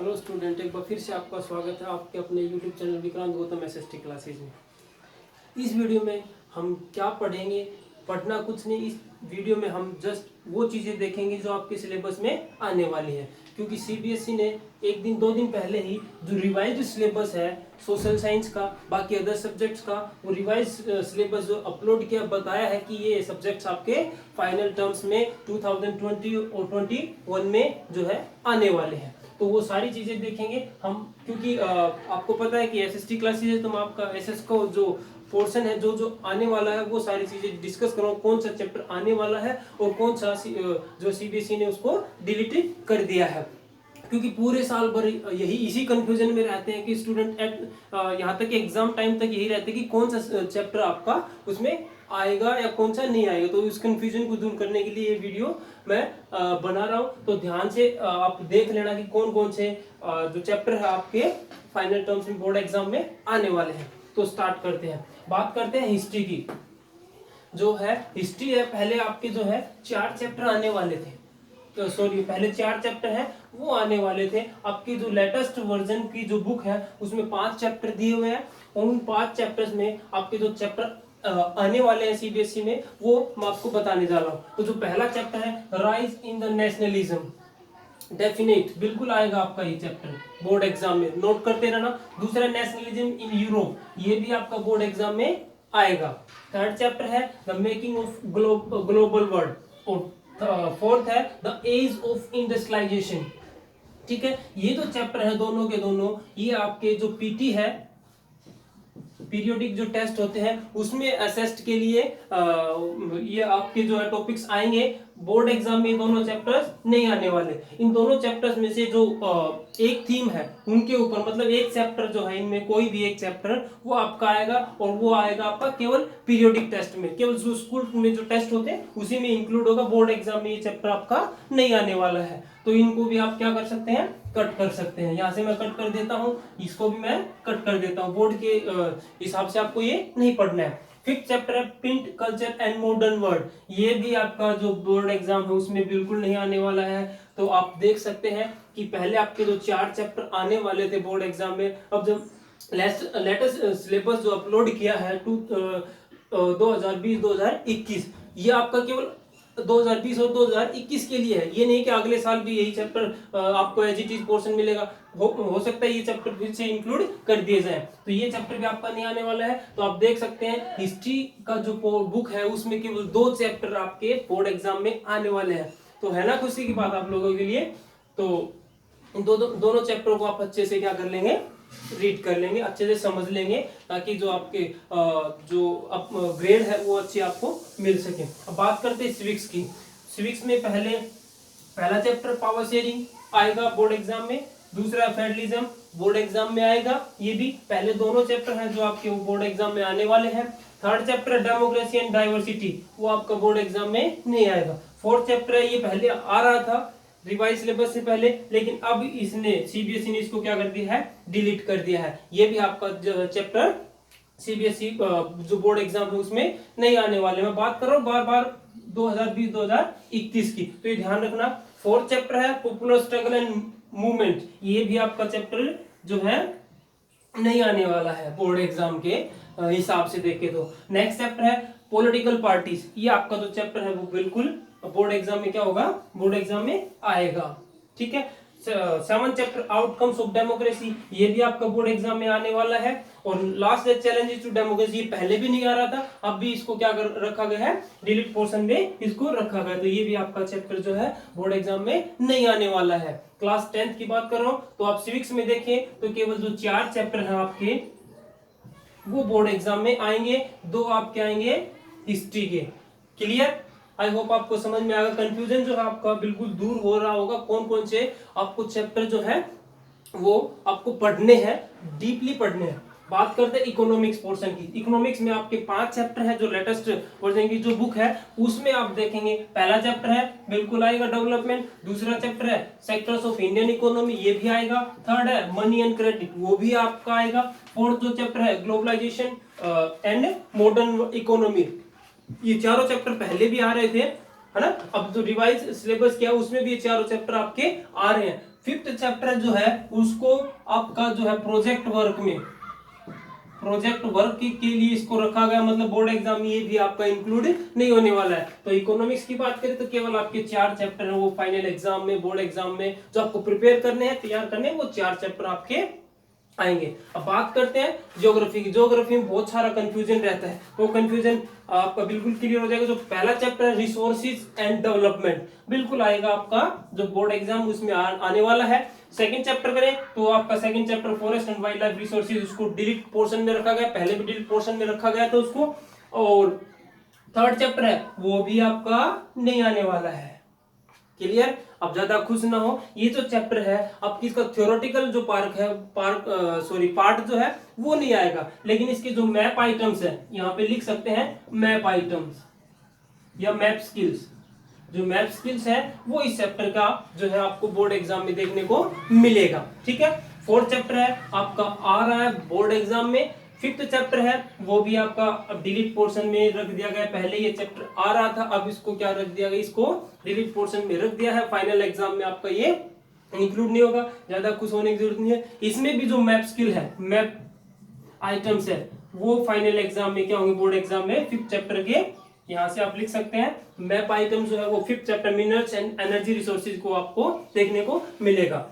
Hello student, एक बार फिर से आपका स्वागत है आपके अपने YouTube channel Vikrant Gautam SST classes में। इस वीडियो में हम क्या पढ़ेंगे, पढ़ना कुछ नहीं। इस वीडियो में हम जस्ट वो चीज़ें देखेंगे जो आपके सिलेबस में आने वाली है, क्योंकि सीबीएसई ने एक दिन दो दिन पहले ही जो रिवाइज्ड सिलेबस है सोशल साइंस का, बाकी अदर सब्जेक्ट्स का, वो रिवाइज सिलेबस जो अपलोड किया, बताया है कि ये सब्जेक्ट्स आपके फाइनल टर्म्स में 2020 और 21 में जो है आने वाले हैं। तो वो सारी चीजें देखेंगे हम, क्योंकि आपको पता है कि एसएसटी क्लासेज है, तो हम आपका एसएस को जो पोर्शन है जो जो आने वाला है वो सारी चीजें डिस्कस करो, कौन सा चैप्टर आने वाला है और कौन सा जो सीबीएसई ने उसको डिलीट कर दिया है। क्योंकि पूरे साल भर यही इसी कंफ्यूजन में रहते हैं कि स्टूडेंट यहाँ तक एग्जाम टाइम तक यही रहते हैं कि कौन सा चैप्टर आपका उसमें आएगा या कौन सा नहीं आएगा। तो इस कंफ्यूजन को दूर करने के लिए ये वीडियो मैं बना रहा हूँ। तो ध्यान से आप देख लेना कि कौन कौन से जो चैप्टर है आपके फाइनल टर्म्स में बोर्ड एग्जाम में आने वाले हैं। तो स्टार्ट करते हैं, बात करते हैं हिस्ट्री की। जो है हिस्ट्री है, पहले आपके जो है 4 चैप्टर आने वाले थे, सॉरी पहले 4 चैप्टर हैं वो आने वाले थे। आपकी जो लेटेस्ट वर्जन की जो बुक है उसमें 5 चैप्टर दिए हुए हैं, और उन 5 चैप्टर्स में आपके जो चैप्टर आने वाले हैं सीबीएसई में वो मैं आपको बताने जा रहा हूँ। तो जो पहला चैप्टर है rise in the nationalism, definite बिल्कुल आएगा आपका ये चैप्टर बोर्ड एग्जाम में, नोट करते रहना। दूसरा नेशनलिज्म इन यूरोप, ये भी आपका बोर्ड एग्जाम में आएगा। थर्ड चैप्टर है the making of global world, और फोर्थ है द एज ऑफ इंडस्ट्रियलाइजेशन। ठीक है, ये जो चैप्टर है दोनों के दोनों, ये आपके जो पीटी है, पीरियोडिक जो टेस्ट होते हैं उसमें असेस्ट के लिए ये आपके जो है टॉपिक्स आएंगे। बोर्ड एग्जाम में दोनों चैप्टर्स नहीं आने वाले। इन दोनों चैप्टर्स में से जो एक थीम है उनके ऊपर, मतलब एक चैप्टर जो है इनमें कोई भी एक चैप्टर वो आपका आएगा, और वो आएगा आपका केवल पीरियोडिक टेस्ट में, केवल जो स्कूल में जो टेस्ट होते हैं उसी में इंक्लूड होगा। बोर्ड एग्जाम में ये चैप्टर आपका नहीं आने वाला है। तो इनको भी आप क्या कर सकते हैं, कट कर सकते हैं। यहाँ से मैं कट कर देता हूँ, इसको भी मैं कट कर देता हूँ। बोर्ड के हिसाब से आपको ये नहीं पढ़ना है। फिफ्थ चैप्टर है print culture and modern world, ये भी आपका जो बोर्ड एग्जाम है उसमें बिल्कुल नहीं आने वाला है। तो आप देख सकते हैं कि पहले आपके जो 4 चैप्टर आने वाले थे बोर्ड एग्जाम में, अब जब लेटेस्ट सिलेबस जो अपलोड किया है 2020-2021, ये आपका केवल 2020 और 2021 के लिए है। ये नहीं कि अगले साल भी यही चैप्टर आपको एज इट इज पोर्शन मिलेगा। हो सकता है ये चैप्टर फिर से इंक्लूड कर दिए जाए, तो ये चैप्टर भी आपका नहीं आने वाला है। तो आप देख सकते हैं हिस्ट्री का जो बुक है उसमें केवल 2 चैप्टर आपके बोर्ड एग्जाम में आने वाले हैं। तो है ना खुशी की बात आप लोगों के लिए। तो इन दोनों चैप्टरों को आप अच्छे से क्या कर लेंगे, रीड कर लेंगे, अच्छे से समझ लेंगे, ताकि जो आपके जो ग्रेड है वो अच्छी आपको मिल सके। अब बात करते हैं सिविक्स की। सिविक्स में पहला चैप्टर पावर शेयरिंग आएगा बोर्ड एग्जाम में, दूसरा फेडरलिज्म बोर्ड एग्जाम में आएगा। ये भी पहले दोनों चैप्टर हैं जो आपके बोर्ड एग्जाम में आने वाले हैं। Third chapter democracy and diversity, वो आपका बोर्ड एग्जाम में नहीं आएगा। फोर्थ चैप्टर है, ये पहले आ रहा था रिवाइज सिलेबस से पहले, लेकिन अब इसने सीबीएसई ने इसको क्या कर दिया है, डिलीट कर दिया है। ये भी आपका चैप्टर सीबीएसई जो बोर्ड एग्जाम है उसमें नहीं आने वाले। मैं बात कर रहा हूँ बार बार 2020-2021 की, तो ये ध्यान रखना। फोर्थ चैप्टर है पॉपुलर स्ट्रगल एंड मूवमेंट, ये भी आपका चैप्टर जो है नहीं आने वाला है बोर्ड एग्जाम के हिसाब से देखे तो। नेक्स्ट चैप्टर है पॉलिटिकल पार्टीज, ये आपका जो चैप्टर है वो बिल्कुल बोर्ड एग्जाम में क्या होगा, बोर्ड एग्जाम में आएगा। ठीक है, 7th chapter outcomes of democracy, ये भी आपका बोर्ड एग्जाम में आने वाला है। और लास्ट है चैलेंजेस टू डेमोक्रेसी, ये पहले भी नहीं आ रहा था, अब भी इसको क्या कर रखा गया है, डिलीट पोर्शन में इसको रखा गया। तो ये भी आपका चैप्टर जो है बोर्ड एग्जाम में नहीं आने वाला है। क्लास 10th की बात कर रहा हूँ, तो आप सिविक्स में देखें तो केवल जो 4 चैप्टर है आपके वो बोर्ड एग्जाम में आएंगे, 2 आपके आएंगे हिस्ट्री के। क्लियर, आई होप आपको समझ में आएगा। कंफ्यूजन जो है आपका बिल्कुल दूर हो रहा होगा, कौन कौन से आपको चैप्टर जो है वो आपको पढ़ने हैं, डीपली पढ़ने हैं। बात करते हैं इकोनॉमिक्स पोर्शन की। इकोनॉमिक्स में आपके 5 चैप्टर है, जो लेटेस्ट वर्जन की जो बुक है उसमें आप देखेंगे। पहला चैप्टर है बिल्कुल आएगा डेवलपमेंट, दूसरा चैप्टर है सेक्टर्स ऑफ इंडियन इकोनॉमी, ये भी आएगा। थर्ड है मनी एंड क्रेडिट, वो भी आपका आएगा। फोर्थ जो चैप्टर है ग्लोबलाइजेशन एंड मॉडर्न इकोनॉमी, ये चारों चैप्टर पहले भी आ रहे थे, है ना। अब जो रिवाइज सिलेबस क्या है उसमें भी ये चारों चैप्टर आपके आ रहे हैं। 5th चैप्टर जो है उसको आपका जो है प्रोजेक्ट वर्क के लिए इसको रखा गया, मतलब बोर्ड एग्जाम में ये भी आपका इंक्लूड नहीं होने वाला है। तो इकोनॉमिक्स की बात करें तो केवल आपके 4 चैप्टर हैं, वो फाइनल एग्जाम में, बोर्ड एग्जाम में जो आपको प्रिपेयर करने हैं, तैयार करने हैं, वो 4 चैप्टर आपके आएंगे। अब बात करते हैं ज्योग्राफी की। ज्योग्राफी में बहुत सारा कंफ्यूजन रहता है, वो कंफ्यूजन आपका बिल्कुल क्लियर हो जाएगा। जो पहला चैप्टर है रिसोर्सेज एंड डेवलपमेंट, बिल्कुल आएगा आपका जो बोर्ड एग्जाम उसमें आने वाला है। सेकंड चैप्टर करें तो आपका second chapter forest and wild life resources, उसको डिलीट पोर्शन में रखा गया, पहले भी डिलीट पोर्शन में रखा गया था उसको। और थर्ड चैप्टर है वो भी आपका नहीं आने वाला है। क्लियर। अब ज्यादा खुश ना हो, ये जो चैप्टर है आपकी इसका थ्योरेटिकल जो पार्ट जो है वो नहीं आएगा, लेकिन इसके जो मैप आइटम्स है यहाँ पे लिख सकते हैं मैप आइटम्स या मैप स्किल्स। जो मैप स्किल्स है वो इस चैप्टर का जो है आपको बोर्ड एग्जाम में देखने को मिलेगा। ठीक है। फोर्थ चैप्टर है आपका आ रहा है बोर्ड एग्जाम में। 5th चैप्टर है वो भी आपका अब डिलीट पोर्शन में रख दिया गया, पहले ये चैप्टर आ रहा था, अब इसको क्या रख दिया गया, इसको डिलीट पोर्शन में रख दिया है। फाइनल एग्जाम में आपका ये इंक्लूड नहीं होगा, ज्यादा कुछ होने की जरूरत नहीं है। इसमें भी जो मैप स्किल है, मैप आइटम्स है, वो फाइनल एग्जाम में क्या होंगे, बोर्ड एग्जाम में 5th चैप्टर के यहां से आप लिख सकते हैं मैप आइटम जो है वो 5th chapter minerals and energy resources को आपको देखने को मिलेगा।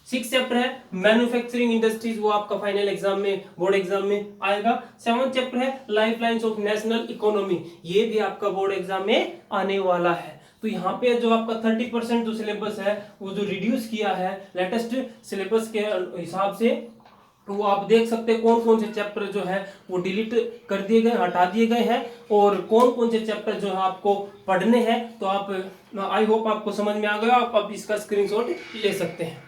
6th चैप्टर है मैन्युफैक्चरिंग इंडस्ट्रीज, वो आपका फाइनल एग्जाम में, बोर्ड एग्जाम में आएगा। 7th चैप्टर है life lines of national economy, ये भी आपका बोर्ड एग्जाम में आने वाला है। तो यहाँ पे जो आपका 30% जो सिलेबस है वो जो रिड्यूस किया है लेटेस्ट सिलेबस के हिसाब से, तो वो आप देख सकते हैं कौन कौन से चैप्टर जो है वो डिलीट कर दिए गए, हटा दिए गए हैं, और कौन कौन से चैप्टर जो है आपको पढ़ने हैं। तो आप, आई होप आपको समझ में आ गया, आप इसका स्क्रीनशॉट ले सकते हैं।